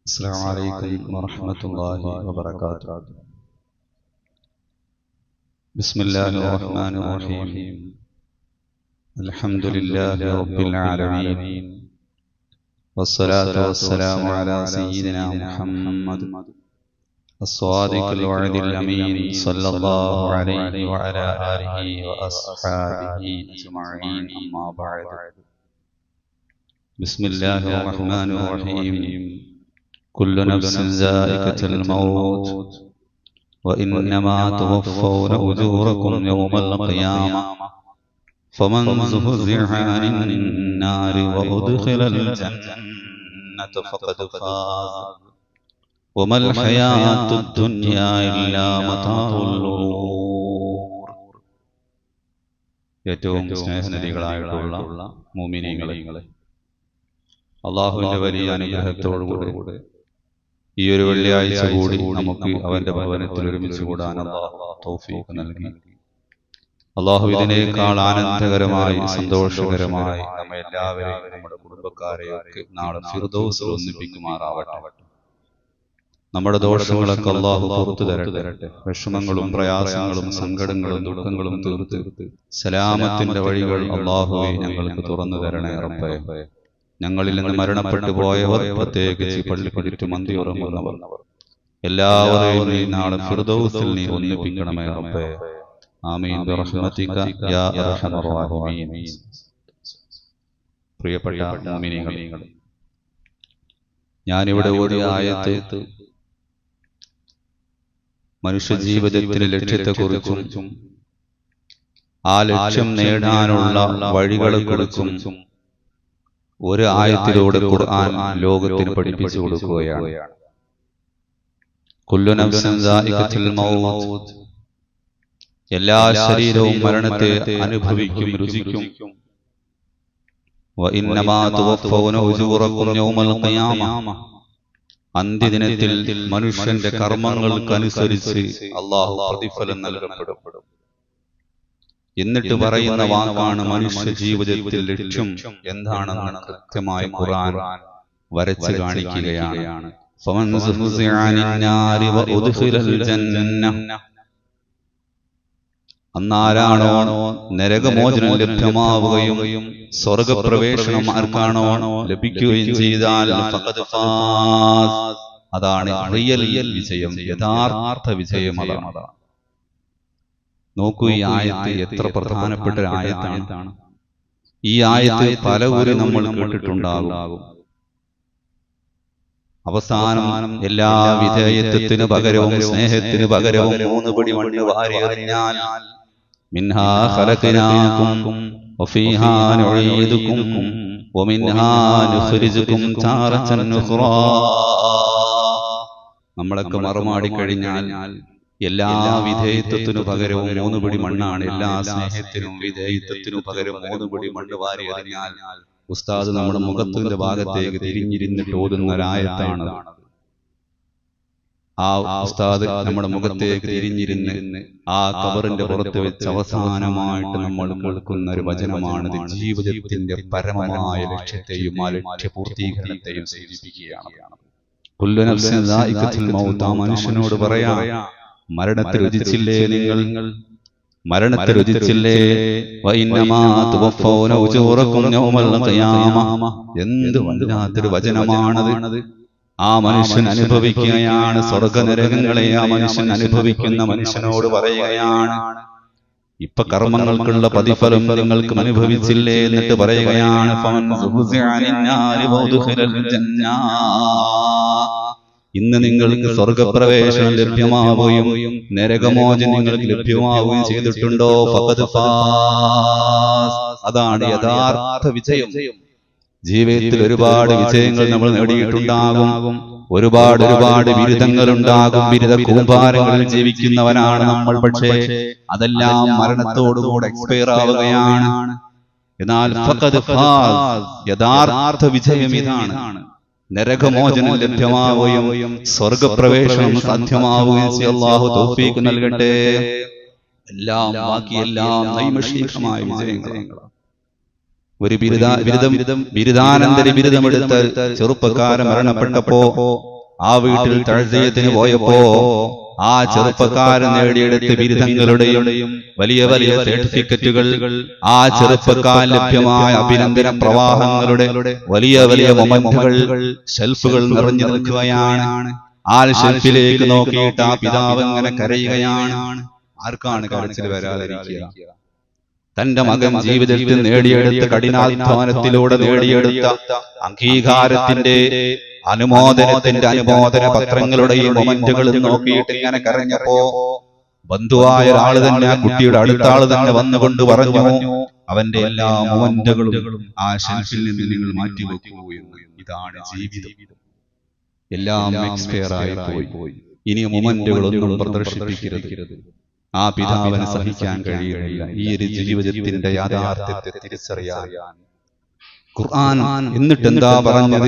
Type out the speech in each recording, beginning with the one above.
السلام عليكم ورحمة الله وبركاته. بسم الله الرحمن الرحيم. الحمد لله رب العالمين، والصلاة والسلام على سيدنا محمد الصادق الوعد الأمين صلى الله عليه وعلى آله وأصحابه أجمعين، أما بعد. بسم الله الرحمن الرحيم. كل نفس ذائقة الموت وإنما توفون أجوركم يوم القيامة فمن زحزح عن النار وأدخل الجنة فقد فاز وما الحياة الدنيا إلا متاع الغرور. ഏറ്റവും സ്നേഹനിധികളായിട്ടുള്ള മുഅ്മിനീങ്ങളെ, അല്ലാഹുവിന്റെ വലിയ അനുഗ്രഹത്തോടുകൂടി ഈ ഒരു വെള്ളിയാഴ്ച കൂടി നമുക്ക് അവന്റെ ഭവനത്തിൽ ഒരുമിച്ച് കൂടാൻ അല്ലാഹു തൗഫീഖ് നൽകി. അല്ലാഹു ഇതിനേക്കാൾ ആനന്ദകരമായി സന്തോഷകരമായി നമ്മെ എല്ലാവരെയും നമ്മുടെ കുടുംബക്കാരെയൊക്കെ നാളെ ഫിർദൗസിൽ ഒന്നിപ്പിക്കുമാറാവട്ടെ. നമ്മുടെ ദോഷങ്ങളൊക്കെ അല്ലാഹു പുറത്തു തരട്ടെ. വിഷമങ്ങളും പ്രയാസങ്ങളും സങ്കടങ്ങളും ദുഃഖങ്ങളും തീർത്ത് സലാമത്തിന്റെ വഴികൾ അല്ലാഹുവേ ഞങ്ങൾക്ക് തുറന്നു തരണേ റബ്ബേ. ഞങ്ങളിൽ നിന്ന് മരണപ്പെട്ടു പോയവർ, പ്രത്യേകിച്ച് പള്ളിപ്പടിറ്റ് മന്തി ഉറങ്ങുന്നവർ, എല്ലാവരെയും നീ നാളെ ഫിർദൗസിൽ നീ ഒന്നിപ്പിക്കണമേ റബ്ബേ. ആമീൻ ബിറഹ്മതിക യാ അർഹമർ റഹീമീൻ. പ്രിയപ്പെട്ട മുഅ്മിനീങ്ങളെ, ഞാനിവിടെ ഓതിയ ആയത്ത് മനുഷ്യ ജീവിതത്തിന്റെ ലക്ഷ്യത്തെക്കുറിച്ചും ആ ലക്ഷ്യം നേടാനുള്ള വഴികളെക്കുറിച്ചും ഒരു ആയത്തിലൂടെ ഖുർആൻ ലോകത്തിന് പഠിപ്പിച്ചു കൊടുക്കുകയാണ്. കുല്ലു നഫ്സിൻ ദാഇഖത്തുൽ മൗത്ത്, എല്ലാ ശരീരവും മരണത്തെ അനുഭവിക്കും, രുചിക്കും. വഇന്നമാ തുവഫൗന ഉജൂറകും യൗമൽ ഖിയാമ, അന്ത്യദിനത്തിൽ മനുഷ്യന്റെ കർമ്മങ്ങൾക്കനുസരിച്ച് അല്ലാഹു പ്രതിഫലം നൽകപ്പെടും. എന്നിട്ട് പറയുന്ന വാക്കാണ് മനുഷ്യ ജീവിതത്തിൽ ലക്ഷ്യം എന്താണെന്ന് കൃത്യമായി ഖുർആൻ വരച്ചു കാണിക്കുകയാണ്. ഫമൻ സുഹ്സിഅ അനിൻ നാരി വഉദ്ഖിലൽ ജന്ന, അന്നാരാണോ നരകമോചനം ലഭ്യമാവുകയും സ്വർഗപ്രവേശനം ആർക്കാണോ ലഭിക്കുകയും ചെയ്താൽ ഫഖദ് ഫാസ്, അതാണ് റിയൽ വിജയം, യഥാർത്ഥ വിജയം. അതാണ്. നോക്കൂ, ഈ ആയത്ത് എത്ര പ്രധാനപ്പെട്ട ഒരു ആയത്താണ്. ഈ ആയത്ത് പലവരും നമ്മൾ കേട്ടിട്ടുണ്ടാകും. അവസാനം എല്ലാ വിധേയത്വത്തിന് പകരവും സ്നേഹത്തിന് പകരവും 3 പടി മണ്ണ് വാരി എറിഞ്ഞാൽ മിൻഹാ ഖലഖനാകും വഫീഹാ നുഈദുകും വമിൻഹാ നുഖ്രിജുകും താറതൻ ഉഖ്റാ. നമ്മളൊക്കെ മറുമാടി കഴിഞ്ഞാൽ എല്ലാ വിധേയത്വത്തിനു പകരവും 3 പടി മണ്ണാണ്. എല്ലാ സ്നേഹത്തിനും വിധേയത്വത്തിനു പകരം 3 പടി മണ്ണ് വാരി എറിഞ്ഞാൽ ഉസ്താദ് നമ്മുടെ മുഖത്തിന്റെ ഭാഗത്തേക്ക് തിരിഞ്ഞിരുന്നിട്ട് ഓതുന്ന ഒരായത്താണ്. ആ ഉസ്താദ് നമ്മുടെ മുഖത്തേക്ക് തിരിഞ്ഞിരുന്ന് ആ ഖബറിന്റെ പുറത്ത് വെച്ച് അവസാനമായിട്ട് നമ്മൾ കേൾക്കുന്ന ഒരു വചനമാണിത്. ജീവിതത്തിന്റെ പരമമായ ലക്ഷ്യത്തെയും ആ ലക്ഷ്യ പൂർത്തീകരണത്തെയും സൂചിപ്പിക്കുകയാണ്. കുല്ലു നഫ്സിൻ ദാഇഖത്തുൽ മൗത്ത്, ആ മനുഷ്യനോട് പറയാം, മരണത്തെ രുചിച്ചില്ലേ നിങ്ങൾ? മരണത്തെ രുചിച്ചില്ലേ? വഇന്നമാ തുവഫൗന ഉജൂറകും യൗമൽ ഖിയാമ. എന്ത് വല്ലാത്തൊരു വചനമാണത്. ആ മനുഷ്യൻ അനുഭവിക്കുകയാണ് സ്വർഗനരകങ്ങളെ. ആ മനുഷ്യൻ അനുഭവിക്കുന്ന മനുഷ്യനോട് പറയുകയാണ്, ഇപ്പൊ കർമ്മങ്ങൾക്കുള്ള പ്രതിഫലം നിങ്ങൾക്ക് അനുഭവിച്ചില്ലേ? എന്നിട്ട് പറയുകയാണ്, ഫമൻ സുഹ്സിഅ അനിൻ നാരി വഉദ്ഖിലൽ ജന്ന, ഇന്ന് നിങ്ങൾക്ക് സ്വർഗപ്രവേശനം ലഭ്യമാവുകയും നരകമോചനം നിങ്ങൾക്ക് ലഭ്യമാവുകയും ചെയ്തിട്ടുണ്ടോ? ഫഖദ് ഫാസ്, അതാണ് യഥാർത്ഥ വിജയം. ജീവിതത്തിൽ ഒരുപാട് വിജയങ്ങൾ നമ്മൾ നേടിയിട്ടുണ്ടാകും. ഒരുപാട് ബിരുദങ്ങൾ ഉണ്ടാകും. ബിരുദ കൂമ്പാരങ്ങളിൽ ജീവിക്കുന്നവനാണ് നമ്മൾ. പക്ഷേ അതെല്ലാം മരണത്തോടുകൂടെ എക്സ്പയർ ആവുകയാണ്. എന്നാൽ ഫഖദ് ഫാസ്, യഥാർത്ഥ വിജയം ഇതാണ്. നരകമോചനം ലഭ്യമാവുകയും സ്വർഗപ്രവേശനം സാധ്യമാവുകയും ചെയ്യും. അല്ലാഹു തൗഫീഖ് നൽകട്ടെ. ബാക്കിയെല്ലാം നൈമിഷികമായ വിജയങ്ങളാണ്. ഒരു ബിരുദാനന്തര ബിരുദമെടുത്ത് ചെറുപ്പക്കാരൻ മരണപ്പെട്ടപ്പോ ആ വീട്ടിൽ തഅ്സിയത്തിന് പോയപ്പോ ആ ചെറുപ്പക്കാരൻ നേടിയെടുത്ത ബിരുദങ്ങളുടെയും വലിയ വലിയ സർട്ടിഫിക്കറ്റുകൾ, ആ ചെറുപ്പക്കാരൻ ലഭ്യമായ അഭിനന്ദന പ്രവാഹങ്ങളുടെ വലിയ വലിയ മൊമെന്റുകൾ ഷെൽഫുകൾ നിറഞ്ഞു നിൽക്കുകയാണ്. ആ ഷെൽഫിലേക്ക് നോക്കിയിട്ട് ആ പിതാവ് ഇങ്ങനെ കരയുകയാണ്. ആർക്കാണ് കരച്ചിൽ വരാതിരിക്കുക? തന്റെ മകൻ ജീവിതത്തിൽ നേടിയെടുത്ത കഠിനാധ്വാനത്തിലൂടെ നേടിയെടുത്ത അംഗീകാരത്തിന്റെ അനുമോദന പത്രങ്ങളുടെയും മൊമെന്റുകൾ നോക്കിയിട്ട് ഇങ്ങനെ കരഞ്ഞപ്പോ ബന്ധുവായ ഒരാൾ തന്നെ, ആ കുട്ടിയുടെ അടുത്ത ആള് തന്നെ വന്നുകൊണ്ട് പറഞ്ഞു, അവന്റെ എല്ലാ മൊമെന്റുകളും ആ ഷെൽഫിൽ നിന്ന് നിങ്ങൾ മാറ്റിവെക്കൂ എന്ന്. ഇതാണ് ജീവിതം. എല്ലാം എക്സ്പയർ ആയി പോയി. ഇനി മൊമെന്റുകളൊന്നും പ്രദർശിപ്പിക്കരുത്. ആ പിതാവിന് സഹിക്കാൻ കഴിയുന്നില്ല ഈ ഒരു ജീവിതത്തിന്റെ യാഥാർത്ഥ്യത്തെ തിരിച്ചറിയാൻ. ഖുർആൻ എന്നിട്ട് എന്താ പറഞ്ഞത്?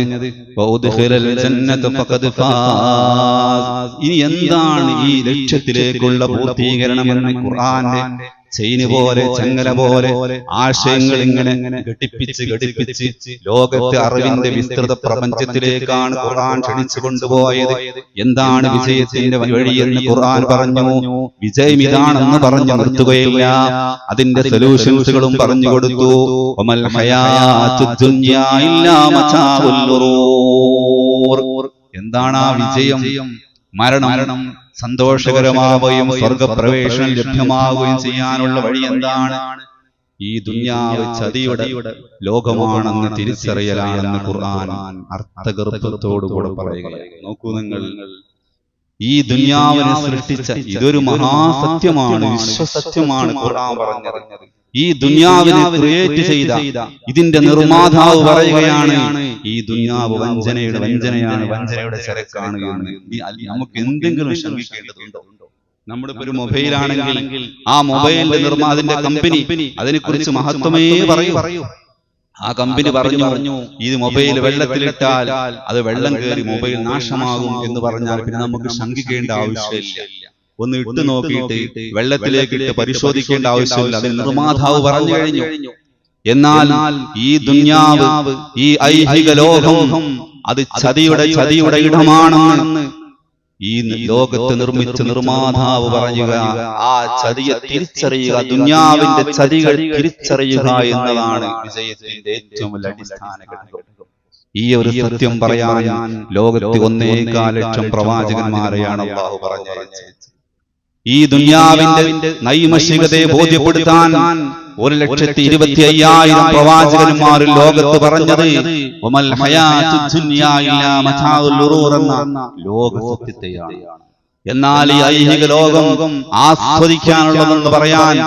ഇനി എന്താണ് ഈ ലക്ഷ്യത്തിലേക്കുള്ള പൂർത്തീകരണമെന്ന് ഖുർആന്റെ ചെയിന് പോലെ, ചങ്ങല പോലെ ആശയങ്ങൾ ഇങ്ങനെ ഘടിപ്പിച്ച് ലോകത്തെ അറിവിന്റെ വിസ്തൃത പ്രപഞ്ചത്തിലേക്കാണ് ഖുർആൻ ക്ഷണിച്ചു കൊണ്ടുപോയത്. എന്താണ് വിജയത്തിന്റെ വഴിയെന്ന് ഖുർആൻ പറഞ്ഞു. വിജയം ഇതാണെന്ന് പറഞ്ഞു നിർത്തുകയില്ല, അതിന്റെ സൊല്യൂഷൻസുകളും പറഞ്ഞു കൊടുത്തു. വമൽ ഹയാത്തുദ് ദുനിയാ ഇല്ലാ മതാഉൽ ഗുറൂർ. എന്താണ് ആ വിജയം? മരണം സന്തോഷകരമാവുകയും സ്വർഗപ്രവേശനം ലഭ്യമാവുകയും ചെയ്യാനുള്ള വഴി എന്താണ്? ഈ ദുനിയാവ് ചതിയുടെ ലോകമാണെന്ന് തിരിച്ചറിയലാണെന്ന് ഖുർആൻ അർത്ഥഗർഭത്തോടുകൂടെ പറയുകയാണ്. നോക്കൂ നിങ്ങൾ, ഈ ദുനിയാവിനെ സൃഷ്ടിച്ച ഇതൊരു മഹാസത്യമാണ്, വിശ്വസത്യമാണ് ഖുർആൻ പറഞ്ഞത്. ഈ ദുനിയാവിനെ ക്രിയേറ്റ് ചെയ്ത ഇതിന്റെ നിർമ്മാതാവ് പറയുകയാണ്, ഈ ദുനിയാവ് വഞ്ചനയാണ്, വഞ്ചനയുടെ ചരക്കാണ് എന്ന്. നമുക്ക് എന്തെങ്കിലും ശ്രമിക്കേണ്ടതുണ്ടോ? നമ്മുടെ ഒരു മൊബൈലാണെങ്കിൽ ആ മൊബൈലിന്റെ അതിന്റെ കമ്പനി അതിനെക്കുറിച്ച് മഹത്വമേ പറയൂ. ആ കമ്പനി പറഞ്ഞു, ഈ മൊബൈൽ വെള്ളത്തിലിട്ടാൽ അത് വെള്ളം കയറി മൊബൈൽ നാശമാകും എന്ന് പറഞ്ഞാൽ പിന്നെ നമുക്ക് ശങ്കിക്കേണ്ട ആവശ്യമില്ല. ഒന്ന് ഇട്ട് നോക്കിയിട്ട് വെള്ളത്തിലേക്ക് ഇട്ട് പരിശോധിക്കേണ്ട ആവശ്യമില്ല. അതിന് നിർമ്മാതാവ് പറഞ്ഞു കഴിഞ്ഞു. എന്നാൽ ഈ ദുനിയാവ്, ഈ ഐഹിക ലോകം അത് ചതിയുടെ ഇടമാണെന്ന് ഈ ലോകത്ത് നിർമ്മിച്ച നിർമ്മാതാവ് പറയുക. ആ ചതിയെ തിരിച്ചറിയുക, ദുനിയാവിന്റെ ചതികൾ തിരിച്ചറിയുക എന്നതാണ് വിജയത്തിന്റെ ഏറ്റവും വലിയ അടിസ്ഥാന ഘടകം. ഈ ഒരു സത്യം പറയാൻ ലോകത്ത് 1.25 ലക്ഷം പ്രവാചകന്മാരെയാണ് അല്ലാഹു പറഞ്ഞയച്ചത്. ഈ ദുനിയാവിന്റെ നൈമിഷികതയെ ബോധ്യപ്പെടുത്താൻ 1,25,000 പ്രവാചകന്മാരിൽ ലോകത്ത് പറഞ്ഞത് വമൽ ഹയാത്തുദ് ദുനിയാ ഇല്ലാ മതാഉൽ ഗുറൂർ എന്ന ലോക സത്യത്തെയാണ്. എന്നാൽ ഈ ഐഹിക ലോകം ആസ്വദിക്കാനുള്ളതെന്ന് പറയാൻ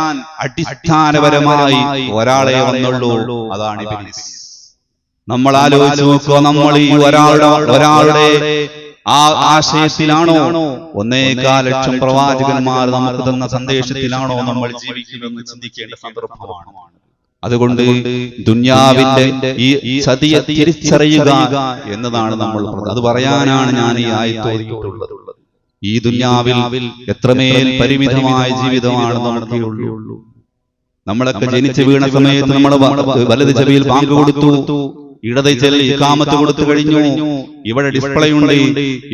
അടിസ്ഥാനപരമായി ഒരാളെ വന്നുള്ളൂ, അതാണ് ഇബ്ലീസ്. നമ്മൾ ആലോചിച്ച് നോക്കുക, നമ്മൾ ഈ ഒരാളുടെ ആ ആശയത്തിലാണോ 1.25 ലക്ഷം പ്രവാചകന്മാർ നമുക്ക് തന്ന സന്ദേശത്തിലാണോ നമ്മൾ ജീവിക്കുന്നതെന്ന് ചിന്തിക്കേണ്ട സന്ദർഭമാണ്. അതുകൊണ്ട് ദുനിയാവിന്റെ ഈ ചതിയെ തിരിച്ചറിയുക എന്നതാണ് നമ്മൾ. അത് പറയാനാണ് ഞാൻ ഈ ആയത്ത് ഓതിയിട്ടുള്ളത്. ഈ ദുനിയാവിൽ എത്രമേൽ പരിമിതമായ ജീവിതമാണ് നമുക്കുള്ളൂ. നമ്മളൊക്കെ ജനിച്ചു വീണ സമയത്ത് നമ്മൾ വലത് ചെവിയിൽ ബാങ്ക് കൊടുത്തു, ഇടത് ചെല്ലി ഇഖാമത്ത് കൊടുത്തു കഴിഞ്ഞു. ഇവിടെ ഡിസ്പ്ലേ ഉണ്ട്,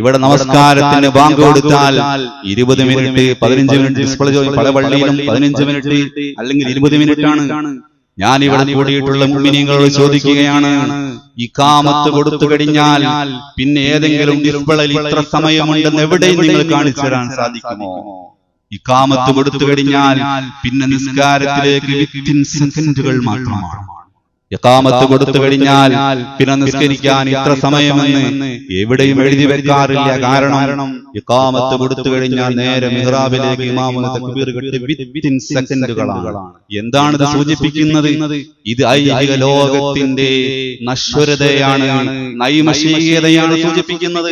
ഇവിടെ നമസ്കാരത്തിന് ബാങ്ക് കൊടുത്താൽ 20 മിനിറ്റ് 15 മിനിറ്റ് ഡിസ്പ്ലേ. പല പള്ളിയിലും 15 മിനിറ്റ് അല്ലെങ്കിൽ 20 മിനിറ്റ് ആണ്. ഞാൻ ഇവിടെ കൂടിയിട്ടുള്ള മുഅ്മിനീങ്ങളോട് ചോദിക്കുകയാണ്, ഇഖാമത്ത് കൊടുത്തു കഴിഞ്ഞാൽ പിന്നെ ഏതെങ്കിലും ഡിസ്പ്ലേയിൽ ഇത്ര സമയമുണ്ടെന്ന് എവിടെയും നിങ്ങൾ കാണിച്ചു തരാൻ സാധിക്കുമോ? ഇഖാമത്ത് കൊടുത്തു കഴിഞ്ഞാൽ പിന്നെ നിസ്കാരത്തിലേക്ക് വിത്തിൻ സെക്കൻഡുകൾ മാത്രമാണ്. ഇഖാമത്ത് കൊടുത്തു കഴിഞ്ഞാൽ പിന്നെ നിസ്കരിക്കാൻ ഇത്ര സമയമെന്ന് എവിടെയും എഴുതി വെക്കാറില്ല. കാരണം ഇഖാമത്ത് കൊടുത്തു കഴിഞ്ഞാൽ നേരെ മിഹ്റാബിലേക്ക് ഇമാമുൽ തക്ബീർ കെട്ടി വിത്തിൻ സെക്കൻഡുകളാണ്. എന്താണ് ഇത് സൂചിപ്പിക്കുന്നത്? ഇത് ഐഹിക ലോകത്തിന്റെ നശ്വരതയാണ്, നൈമിഷികതയാണ് സൂചിപ്പിക്കുന്നത്.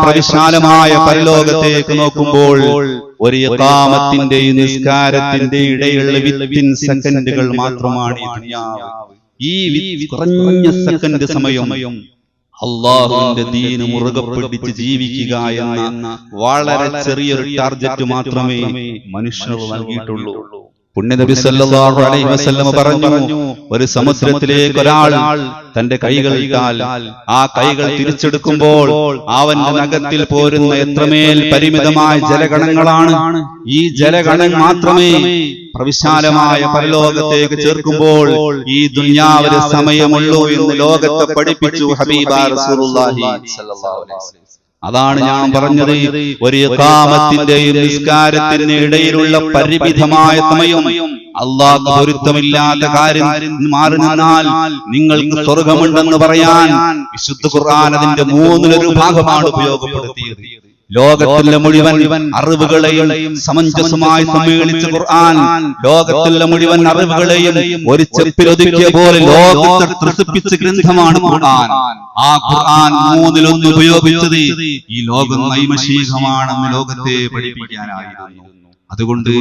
പ്രവിശാലമായ പരലോകത്തേക്ക് നോക്കുമ്പോൾ ഒരു ഇഖാമത്തിന്റെയും നിസ്കാരത്തിന്റെ ഇടയിലുള്ള വിത്തിൻ സെക്കൻഡുകൾ മാത്രമാണ് ഈ ദുനിയാവ്. ഈ കുറഞ്ഞ സെക്കൻഡ് സമയം അല്ലാഹുവിന്റെ ദീൻ മുറുകെ പിടിച്ച് ജീവിക്കുക എന്ന വളരെ ചെറിയൊരു ടാർഗറ്റ് മാത്രമേ മനുഷ്യർ നൽകിയിട്ടുള്ളൂ. പുണ്യനബി സല്ലല്ലാഹു അലൈഹി വസല്ലം പറഞ്ഞു, ഒരു സമുദ്രത്തിലേക്ക് ഒരാൾ തന്റെ കൈകൾ ഇട്ടാൽ ആ കൈകൾ തിരിച്ചെടുക്കുമ്പോൾ അവന്റെ നഖത്തിൽ പോരുന്ന എത്രമേൽ പരിമിതമായ ജലഗണങ്ങളാണ്. ഈ ജലഗണം മാത്രമേ പ്രവിശാലമായ പരലോകത്തേക്ക് ചേർക്കുമ്പോൾ ഈ ദുനിയാവിലെ സമയമുള്ളൂ എന്ന് ലോകത്തെ പഠിപ്പിച്ചു ഹബീബായ റസൂലുള്ളാഹി സ്വല്ലല്ലാഹു അലൈഹി വസല്ലം. അതാണ് ഞാൻ പറഞ്ഞത്, ഒരു ഇഖാമത്തിന്റെയും നിസ്കാരത്തിന് ഇടയിലുള്ള പരിമിതമായ സമയം അല്ലാഹു പൊരുത്തമില്ലാത്ത കാര്യം മാറി നിന്നാൽ നിങ്ങൾക്ക് സ്വർഗമുണ്ടെന്ന് പറയാൻ വിശുദ്ധ ഖുർആൻ അതിന്റെ 1/3 ഭാഗമാണ് ഉപയോഗപ്പെടുത്തിയത്. ലോകത്തിലെ മുഴുവൻ അറിവുകളെയും സമഞ്ജസമായി സമ്മേളിച്ച ഖുർആൻ ലോകത്തിലെ മുഴുവൻ അറിവുകളെയും ഒരു ചെപ്പിലൊതുക്കിയ പോലെ ലോകത്തെ ത്രസിപ്പിച്ച ഗ്രന്ഥമാണ് ഖുർആൻ. ആ ഖുർആൻ 1/3 ഉപയോഗിച്ചത് ഈ ലോകം നൈമഷികമാണെന്ന് ലോകത്തെ പഠിപ്പിക്കാനായിരുന്നു. അതുകൊണ്ട്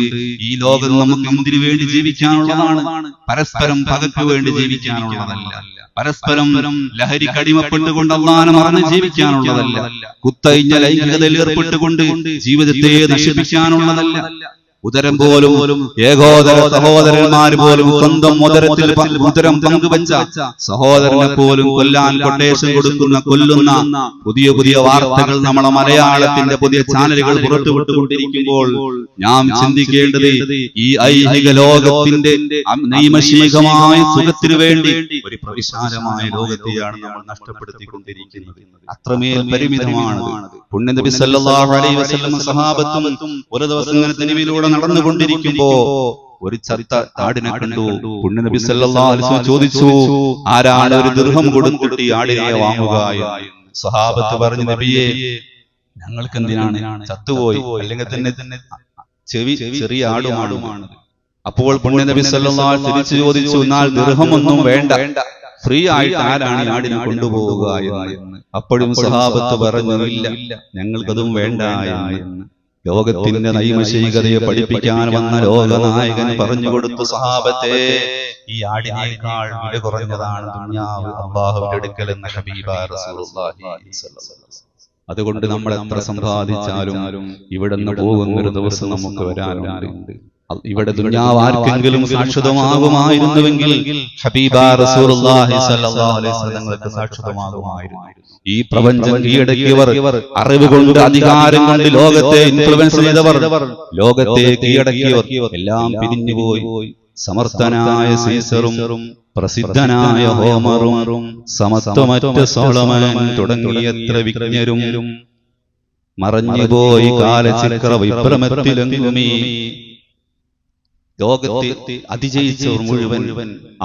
ഈ ലോകം നമുക്ക് എന്തിനു വേണ്ടി ജീവിക്കാനുള്ളതാണ്, പരസ്പരം പകയ്ക്ക് വേണ്ടി ജീവിക്കാനുള്ളതല്ല. പരസ്പരം ലഹരിക്ക് അടിമപ്പെട്ടുകൊണ്ട് അള്ളാഹനെ മറന്ന് ജീവിക്കാനുള്ളതല്ല. കുത്തഴിഞ്ഞ ലൈംഗികതയിൽ ഏർപ്പെട്ടുകൊണ്ട് ജീവിതത്തെ നശിപ്പിക്കാനുള്ളതല്ല. ഉദരം പോലും ഏകോദര സഹോദരന്മാർ പോലും സ്വന്തം ഉദരം പങ്കുവച്ച സഹോദരനെ പോലും കൊല്ലാൻ കൊട്ടേഷൻ കൊടുക്കുന്ന കൊല്ലുന്ന പുതിയ വാർത്തകൾ നമ്മളെ മലയാളത്തിന്റെ പുതിയ ചാനലുകൾ പുറത്തുവിട്ടുകൊണ്ടിരിക്കുമ്പോൾ നാം ചിന്തിക്കേണ്ടത് ഈ ഐഹിക ലോകത്തിന്റെ നൈമഷികമായ സുഖത്തിനു വേണ്ടി ഒരു പ്രവിശാലമായ ലോകത്തെയാണ് നമ്മൾ നഷ്ടപ്പെടുത്തിക്കൊണ്ടിരിക്കുന്നത്. അത്രമേൽ പരിമിതമാണ്. പുണ്യനബി സല്ലല്ലാഹു അലൈഹി വസല്ലം സഹാബത്തും ഒരു ദിവസം ഇങ്ങനെ തെരുവിലൂടെ നടന്നുകൊണ്ടിരിക്കുമ്പോ ഒരു ചത്ത ആടിനെ കണ്ടു. പുണ്യനബി സല്ലല്ലാഹു അലൈഹി വസല്ലം ചോദിച്ചു, ആരാണ് ഒരു ദിർഹം കൊടുത്തിട്ട് ഈ ആടിനെ വാങ്ങുക എന്ന്? സഹാബത്ത് പറഞ്ഞു, നബിയെ, ഞങ്ങൾക്ക് എന്തിനാണ്, ചത്തുപോയി, അല്ലെങ്കിൽ തന്നെ ചെറിയ ആടുമാണ്. അപ്പോൾ പുണ്യനബി സല്ലല്ലാഹു അലൈഹി വസല്ലം തിരിച്ചു ചോദിച്ചു, എന്നാൽ ദിർഹമൊന്നും വേണ്ട, ഫ്രീ ആയിട്ട് ആരാണ് ഈ ആടിനെ കൊണ്ടുപോവുക എന്ന്? അപ്പോഴും സഹാബത്ത് പറഞ്ഞു, ഇല്ല, ഞങ്ങൾക്കതും വേണ്ട എന്ന്. ലോകത്തിന്റെ നൈമഷികതയെ പഠിപ്പിക്കാൻ വന്ന ലോകനായകൻ പറഞ്ഞു കൊടുത്തു, സഹാബത്തെ, ഈ ആടിനേക്കാൾ വില കുറഞ്ഞതാണ് ദുനിയാവ് അല്ലാഹുവിന്റെ അടുക്കൽ എന്ന് ഹബീബായ റസൂലുള്ളാഹി സ്വല്ലല്ലാഹു അലൈഹി വസല്ലം. അതുകൊണ്ട് നമ്മൾ എത്ര സമ്പാദിച്ചാലും ഇവിടുന്ന് പോകുന്നൊരു ദിവസം നമുക്ക് വരാനുണ്ട്. ഇവിടെ ദുനിയാവ് ആർക്കെങ്കിലും സാക്ഷാത്മാകുമായിരുന്നുവെങ്കിൽ ഹബീബായ റസൂലുള്ളാഹി സ്വല്ലല്ലാഹു അലൈഹി വസല്ലം തങ്ങൾക്ക് സാക്ഷാത്മാകുമായിരുന്നു. ഈ പ്രപഞ്ചം കീഴടക്കിയവർ, അറിവ് കൊണ്ട് അധികാരം കൊണ്ട് ലോകത്തെ ഇൻഫ്ലുവൻസ് ചെയ്തവർ, ലോകത്തെ കീഴടക്കിയവർ എല്ലാം പിരിഞ്ഞുപോയി. സമർത്ഥനായ സീസറും പ്രസിദ്ധനായ ഹോമറും സമത്വമറ്റ സോളമൻ തുടങ്ങിയ എത്ര വിജ്ഞരും മറഞ്ഞുപോയി കാലചക്ര വിഭ്രമത്തിലെങ്ങുമീ. ലോകത്തെ അതിജയിച്ചവർ മുഴുവൻ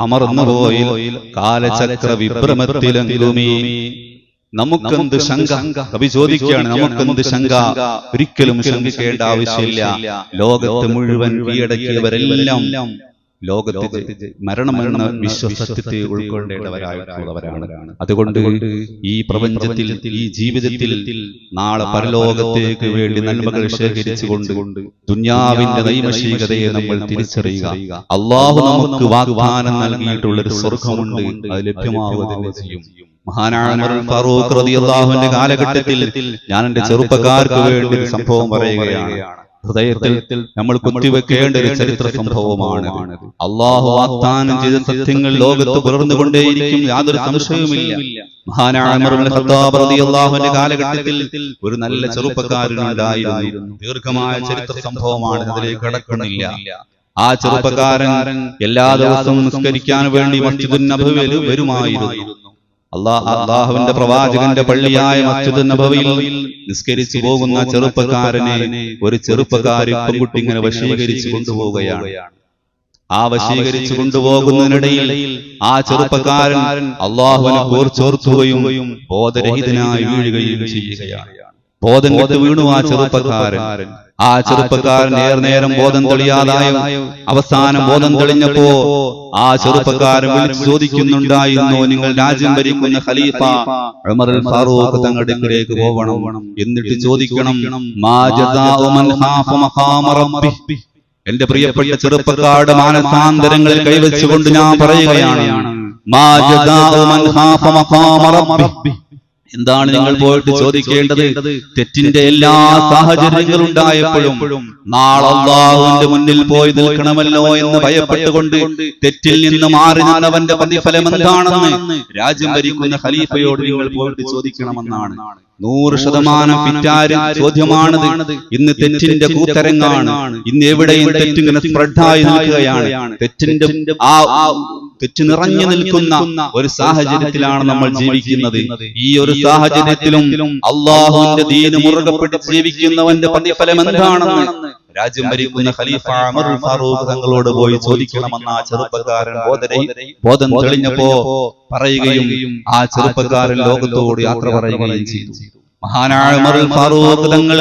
അമർന്നുപോയി കാലചക്ര വിഭ്രമത്തിലെങ്ങുമീ. നമുക്കെന്ത് ശങ്ക? കവി ചോദിക്കുകയാണ്, നമുക്കെന്ത് ശങ്ക? ഒരിക്കലും ശങ്കിക്കേണ്ട ആവശ്യമില്ല. ലോകത്തെ മുഴുവൻ കീഴടക്കിയവരെല്ലാം ലോകത്തെ മരണമെന്ന വിശ്വസത്യത്തെ ഉൾക്കൊള്ളേണ്ടവരായിട്ടുള്ളവരാണ്. അതുകൊണ്ട് ഈ പ്രപഞ്ചത്തിൽ, ഈ ജീവിതത്തിൽ നാളെ പരലോകത്തേക്ക് വേണ്ടി നന്മകൾ ശേഖരിച്ചുകൊണ്ട് ദുനിയാവിന്റെ നൈമഷികതയെ നമ്മൾ തിരിച്ചറിയുക. അല്ലാഹു നമുക്ക് വാഗ്ദാനം നൽകിയിട്ടുള്ളൊരു സ്വർഗമുണ്ട്, അത് ലഭ്യമാവുക തന്നെ ചെയ്യും. മഹാനായ ഉമർ ഫാറൂഖ് റളിയല്ലാഹു അൻഹു കാലഘട്ടത്തിൽ ഞാൻ എന്റെ ചെറുപ്പക്കാർക്ക് വേണ്ടി ഒരു സംഭവം പറയുകയാണ്. ഹൃദയത്തിൽ നമ്മൾ കുത്തിവെക്കേണ്ട ഒരു ചരിത്ര സംഭവമാണ്. അല്ലാഹു വാഗ്ദാനം ചെയ്ത സത്യങ്ങൾ ലോകത്ത് പുലർന്നുകൊണ്ടേയിരിക്കും, യാതൊരു സംശയവുമില്ല. മഹാനായ ഉമർ ഇബ്നു ഖത്താബ് റളിയല്ലാഹു അൻഹു കാലഘട്ടത്തിൽ ഒരു നല്ല ചെറുപ്പക്കാരനുണ്ടായിരുന്നു. ദീർഘമായ ചരിത്ര സംഭവമാണ്, അതിലേക്ക് കടക്കുന്നില്ല. ആ ചെറുപ്പക്കാരൻ എല്ലാ ദിവസവും നിസ്കരിക്കാൻ വേണ്ടി മസ്ജിദുൻ നബവിയിൽ വരുമായിരുന്നു. അല്ലാഹുവിന്റെ പ്രവാചകന്റെ പള്ളിയായ മസ്ജിദുൻ നബവിയിൽ നിസ്കരിച്ചു പോകുന്ന ചെറുപ്പക്കാരനെ ഒരു ചെറുപ്പക്കാരി പെൺകുട്ടി ഇങ്ങനെ വശീകരിച്ചു കൊണ്ടുപോവുകയാണ്. ആ വശീകരിച്ചു കൊണ്ടുപോകുന്നതിനിടയിൽ ആ ചെറുപ്പക്കാരൻ അല്ലാഹുവിനെ ഓർത്തോർത്തുകയും ബോധരഹിതനായി വീഴുകയും ചെയ്യുകയാണ്. ബോധം കെട്ട് വീണു ആ ചെറുപ്പക്കാരൻ നേർനേരം ബോധം തെളിയാതായും അവസാനം ബോധം തെളിഞ്ഞപ്പോ ആ ചെറുപ്പക്കാരൻ വിളിച്ചു ചോദിക്കുന്നുണ്ടായിരുന്നു, നിങ്ങൾ രാജ്യം ഭരിക്കുന്ന ഖലീഫ ഉമർ ഫാറൂഖ് തങ്ങളുടെ അടുക്കലേക്ക് പോകണം, എന്നിട്ട് ചോദിക്കണം, മാ ജസാഉ മൻ ഖാഫ മഖാമ റബ്ബി. എന്റെ പ്രിയപ്പെട്ട ചെറുപ്പക്കാരുടെ മാനസാന്തരങ്ങളിൽ കൈവച്ചുകൊണ്ട് ഞാൻ പറയുകയാണ്, മാ ജസാഉ മൻ ഖാഫ മഖാമ റബ്ബി. എന്താണ് നിങ്ങൾ പോയിട്ട് ചോദിക്കേണ്ടത്? തെറ്റിന്റെ എല്ലാ സാഹചര്യങ്ങളും ഉണ്ടായപ്പോഴും നാളെ അല്ലാഹുവിന്റെ മുന്നിൽ പോയി നിൽക്കണമല്ലോ എന്ന് ഭയപ്പെട്ടുകൊണ്ട് തെറ്റിൽ നിന്ന് മാറി നിന്നവന്റെ പ്രതിഫലം എന്താണെന്ന് രാജ്യം ഭരിക്കുന്ന ഖലീഫയോട് നിങ്ങൾ പോയിട്ട് ചോദിക്കണമെന്നാണ്. 100% ഫിറ്റായ ചോദ്യമാണത്. ഇന്ന് തെറ്റിന്റെ കൂത്തരങ്ങാണ്. ഇന്ന് എവിടെയും തെറ്റിങ്ങനെ സ്പ്രെഡായി നിൽക്കുകയാണ്. തെറ്റ് നിറഞ്ഞു നിൽക്കുന്ന ഒരു സാഹചര്യത്തിലാണ് നമ്മൾ ജീവിക്കുന്നത്. ഈ ഒരു സാഹചര്യത്തിലും അല്ലാഹുവിന്റെ ദീന് മുറുകെ പിടിച്ച് ജീവിക്കുന്നവന്റെ പ്രതിഫലം എന്താണെന്ന് രാജ്യം ഭരിക്കുന്ന ഖലീഫ ഉമർ ഫാറൂഖ് തങ്ങളോട് പോയി ചോദിക്കണമെന്ന ആ ചെറുപ്പക്കാരൻ ബോധം തെളിഞ്ഞപ്പോ പറയുകയും ആ ചെറുപ്പക്കാരൻ ലോകത്തോട് യാത്ര പറയുകയും ചെയ്തു. മഹാനായ ഉമർ ഫാറൂഖ് തങ്ങൾ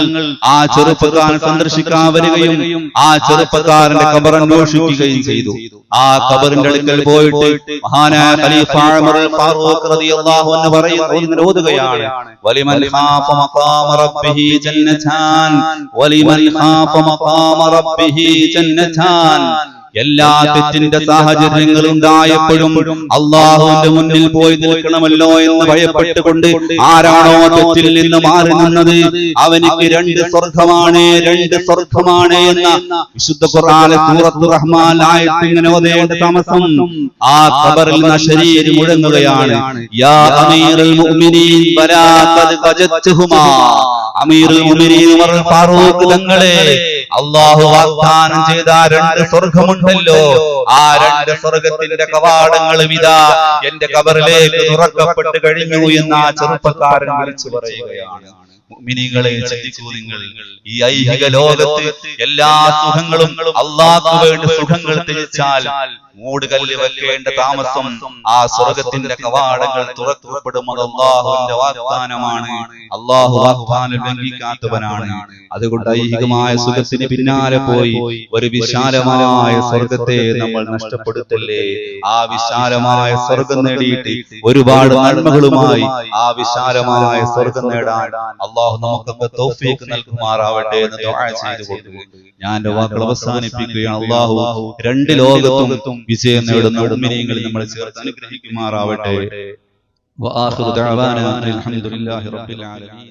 ആ ചെറുപ്പക്കാരൻ സന്ദർശിക്കാൻ വരികയും ആ ചെറുപ്പക്കാരന്റെ ഖബർ അന്വേഷിക്കുകയും ചെയ്തു. ആ ഖബറിന്റെ അടുക്കൽ പോയിട്ട് മഹാനായ ഖലീഫ ഉമർ ഫാറൂഖ് റളിയല്ലാഹു അൻഹു പറയുന്നത് ഓതുകയാണ്: വലിമൻ ഖാഫ മഖാമ റബ്ബിഹി ജന്നതാൻ വലിമൻ ഖാഫ മഖാമ റബ്ബിഹി ജന്നതാൻ. എല്ലാ തെറ്റിന്റെ സാഹചര്യങ്ങൾ ഉണ്ടായപ്പോഴും അല്ലാഹുവിന്റെ മുന്നിൽ പോയി നിൽക്കണമല്ലോ എന്ന് ഭയപ്പെട്ടുകൊണ്ട് ആരാണോ തെറ്റിൽ നിന്ന് മാറി നിന്നത് അവനിക്ക് 2 സ്വർഗ്ഗമാണ് എന്ന വിശുദ്ധ ഖുർആനിലെ സൂറത്തുർ റഹ്മാൻ ആയത്ത് ഇങ്ങനെ ഓതേണ്ട താമസം ആ ഖബറിൽ നശരീർ മുഴങ്ങുകയാണ്: യാ അമീറുൽ മുഅ്മിനീൻ ബലാ ഖദ് വജദ്തുഹുമാ. അമീറുൽ മുഅ്മിനീൻ ഉമർ ഫാറൂഖ് തങ്ങളെ അല്ലാഹു വാഗ്ദാനം ചെയ്ത 2 സ്വർഗ്ഗമുണ്ടല്ലോ, ആ 2 സ്വർഗ്ഗത്തിന്റെ കവാടങ്ങളും ഇതാ എന്റെ ഖബറിലേക്ക് തുറക്കപ്പെട്ട് കഴിഞ്ഞു എന്ന് ആ ചെറുപ്പക്കാരൻ വിളിച്ചു പറയുകയാണ്. മുഅ്മിനീങ്ങളെ, ചിന്തിക്കൂ നിങ്ങൾ. ഈ ഐഹിക ലോകത്ത് എല്ലാ സുഖങ്ങളും അല്ലാഹുവിന് വേണ്ടി സുഖങ്ങൾ ത്യജിച്ചാൽ മൂടുകല്ല് വെക്കേണ്ട താമസം ആ സ്വർഗ്ഗത്തിന്റെ കവാടങ്ങൾ തുറക്കപ്പെടുന്നത് അല്ലാഹുവിന്റെ വാഗ്ദാനമാണ്. അല്ലാഹു വാഗ്ദാനം ലംഘിക്കാത്തവനാണ്. അതുകൊണ്ട് ഐഹികമായ സുഖത്തിന് പിന്നാലെ പോയി ഒരു വിശാലമായ സ്വർഗ്ഗത്തെ നമ്മൾ നഷ്ടപ്പെടുത്തല്ലേ. ആ വിശാലമായ സ്വർഗ്ഗം നേടിയിട്ട് ഒരുപാട് നന്മകളുമായി ആ വിശാലമായ സ്വർഗ്ഗം നേടാൻ അല്ലാഹു നമുക്കൊക്കെ തൗഫീഖ് നൽകുമാറാവട്ടെ എന്ന് ദുആ ചെയ്തുകൊണ്ട് ഞാൻ എൻ്റെ വാക്കുകൾ അവസാനിപ്പിക്കുകയാണ്. അല്ലാഹു 2 ലോകത്തും വിജയം നേടുന്ന മുഅ്മിനീങ്ങളിൽ നമ്മൾ ചേർത്ത് അനുഗ്രഹിക്കുമാറാവട്ടെ. വആഖിറു ദഅവാനാ അൽഹംദുലില്ലാഹി റബ്ബിൽ ആലമീൻ.